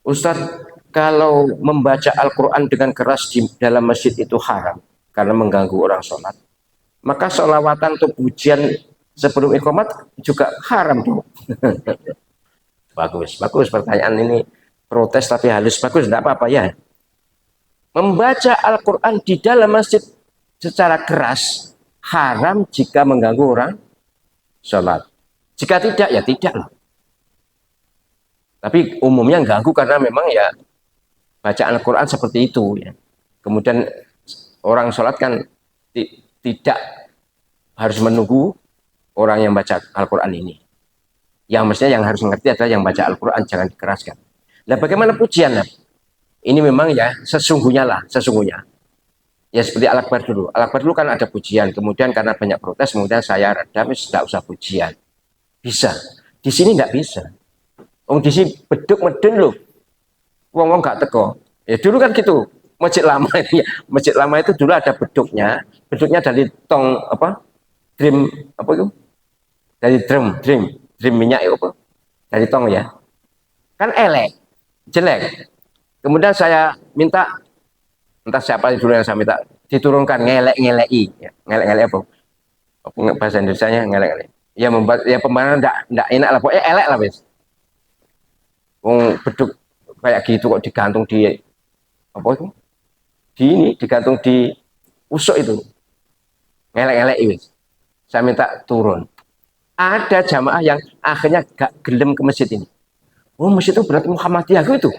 Ustadz, kalau membaca Al-Quran dengan keras di dalam masjid itu haram karena mengganggu orang sholat, maka sholawatan atau pujian sebelum iqamat juga haram dong. Bagus, bagus pertanyaan ini, protes tapi halus, bagus, tidak apa-apa ya. Membaca Al-Quran di dalam masjid secara keras haram jika mengganggu orang sholat. Jika tidak, ya tidak lah. Tapi umumnya ganggu karena memang ya bacaan Al-Quran seperti itu ya. Kemudian orang sholat kan tidak harus menunggu orang yang baca Al-Quran ini. Yang mestinya yang harus mengerti adalah yang baca Al-Quran, jangan dikeraskan. Nah, bagaimana pujian? Nah, ini memang ya sesungguhnya lah, sesungguhnya. Ya seperti Al-Akbar dulu. Al-Akbar dulu kan ada pujian, kemudian karena banyak protes, kemudian saya redam, tidak usah pujian. Bisa. Di sini tidak bisa. Di sini beduk medun loh. Wong-wong gak teko. Ya dulu kan gitu. Masjid lama ini, masjid lama itu dulu ada beduknya. Beduknya dari tong apa? Dream apa itu? Dari drum minyak itu apa? Dari tong ya. Kan elek, jelek. Kemudian saya minta, entah siapa dulu yang saya minta diturunkan, ngelek-ngeleki, ya. Ngelek-ngelek apa? Bahasa Indonesia-nya ngelek-ngelek. Ya membuat ya pembangunan enggak enak lah, pokoknya elek lah wis. Beduk kayak gitu kok digantung di apa itu? Di ini digantung di usuk itu. Ngelek-ngelek wis. Saya minta turun. Ada jamaah yang akhirnya gak gelem ke masjid ini. Oh, masjid itu berarti Muhammadiyah itu.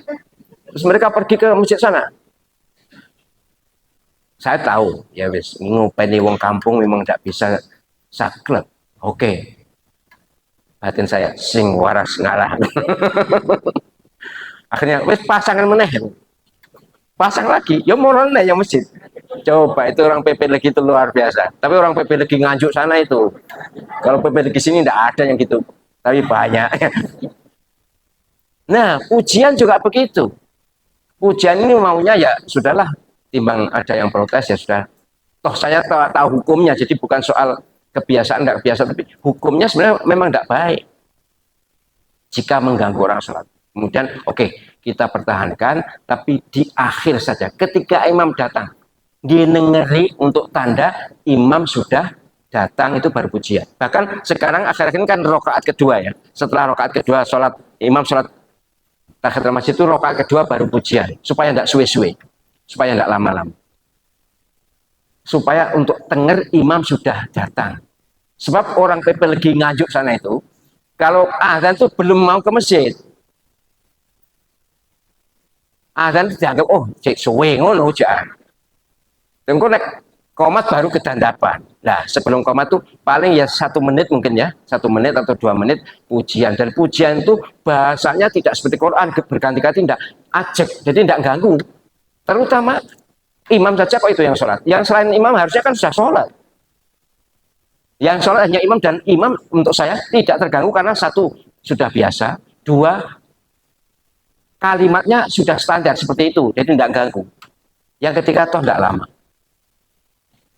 Terus mereka pergi ke masjid sana. Saya tahu, ya wis, ngupeni wong kampung memang tidak bisa saklek. Oke, batin saya sing waras ngalah. Akhirnya wis pasangan meneh. Pasang lagi, ya moral yang masjid. Coba itu orang PP lagi itu luar biasa. Tapi orang PP lagi nganjuk sana itu. Kalau PP lagi sini tidak ada yang gitu. Tapi banyak. Nah, pujian juga begitu. Pujian ini maunya ya sudahlah. Timbang ada yang protes ya sudah. Toh saya tahu hukumnya. Jadi bukan soal kebiasaan tidak kebiasaan. Tapi hukumnya sebenarnya memang tidak baik. Jika mengganggu orang sholat. Kemudian oke, kita pertahankan. Tapi di akhir saja. Ketika imam datang. Dinengeri untuk tanda imam sudah datang itu baru pujian. Bahkan sekarang akhir-akhir ini kan rokaat kedua ya. Setelah rokaat kedua sholat imam sholat tahiyatul masjid itu rokaat kedua baru pujian supaya tidak suwe-suwe, supaya tidak lama-lama. Supaya untuk denger imam sudah datang. Sebab orang PP lagi ngajuk sana itu, kalau azan itu belum mau ke masjid, azan dianggap oh cek suwe ngono jangan. Tengko nek komat baru kedandapan. Nah sebelum komat tuh paling ya 1 menit mungkin ya 1 menit atau 2 menit pujian, dan pujian itu bahasanya tidak seperti Quran berganti-ganti, tidak ajak, jadi tidak ganggu. Terutama imam saja kok itu yang sholat. Yang selain imam harusnya kan sudah sholat. Yang sholat hanya imam, dan imam untuk saya tidak terganggu karena satu sudah biasa, dua kalimatnya sudah standar seperti itu, jadi tidak ganggu. Yang ketiga toh tidak lama.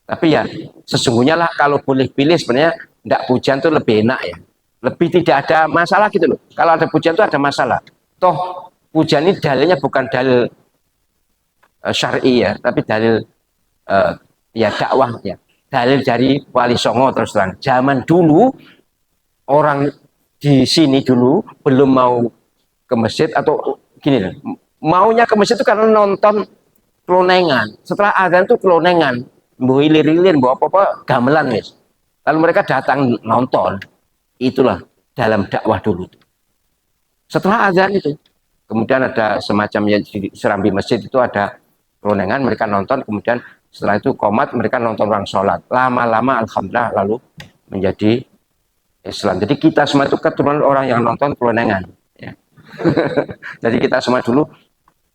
Tapi ya sesungguhnya lah kalau boleh pilih sebenarnya tidak pujian itu lebih enak ya. Lebih tidak ada masalah gitu loh. Kalau ada pujian itu ada masalah. Toh pujian ini dalilnya bukan dalil syar'i ya, tapi dalil ya dakwah ya. Dalil dari Wali Songo terus terang. Zaman dulu orang di sini dulu belum mau ke masjid atau gini loh. Maunya ke masjid itu karena nonton kelonengan. Setelah azan itu kelonengan. Mbok ilir-ilir, mbok apa-apa gamelan wis. Lalu mereka datang nonton. Itulah dalam dakwah dulu. Setelah azan itu, kemudian ada semacam ya di serambi masjid itu ada kelonengan, mereka nonton, kemudian setelah itu komat mereka nonton orang sholat. Lama-lama alhamdulillah lalu menjadi Islam. Jadi kita semua itu keturunan orang yang nonton kelonengan. Ya. Jadi kita semua dulu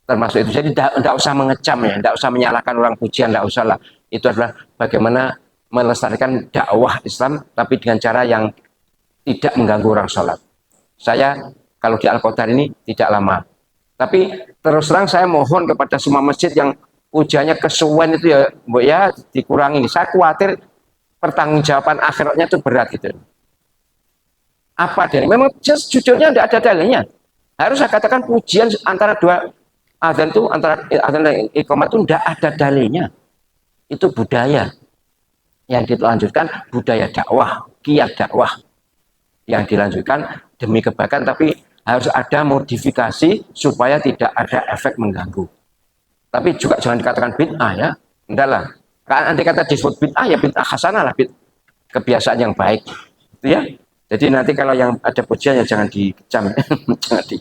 termasuk itu. Jadi tidak usah mengecam ya, tidak usah menyalahkan orang pujian, tidak usah lah. Itu adalah bagaimana melestarikan dakwah Islam tapi dengan cara yang tidak mengganggu orang sholat. Saya kalau di Al-Qadar ini tidak lama, tapi terus terang saya mohon kepada semua masjid yang pujiannya kesuwen itu ya dikurangi. Saya khawatir pertanggungjawaban akhiratnya itu berat gitu. Apa dalil? Memang jujurnya tidak ada dalilnya. Harus saya katakan pujian antara dua azan itu, antara azan dan iqamah itu tidak ada dalilnya. Itu budaya yang dilanjutkan, budaya dakwah, kiat dakwah yang dilanjutkan demi kebaikan, tapi harus ada modifikasi supaya tidak ada efek mengganggu. Tapi juga jangan dikatakan bid'ah ya, enggak lah. Kan nanti kata disebut bid'ah ya bid'ah hasanah lah, kebiasaan yang baik, gitu ya. Jadi nanti kalau yang ada pujian ya jangan dikecam, jangan di,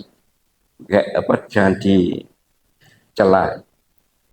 jangan dicela.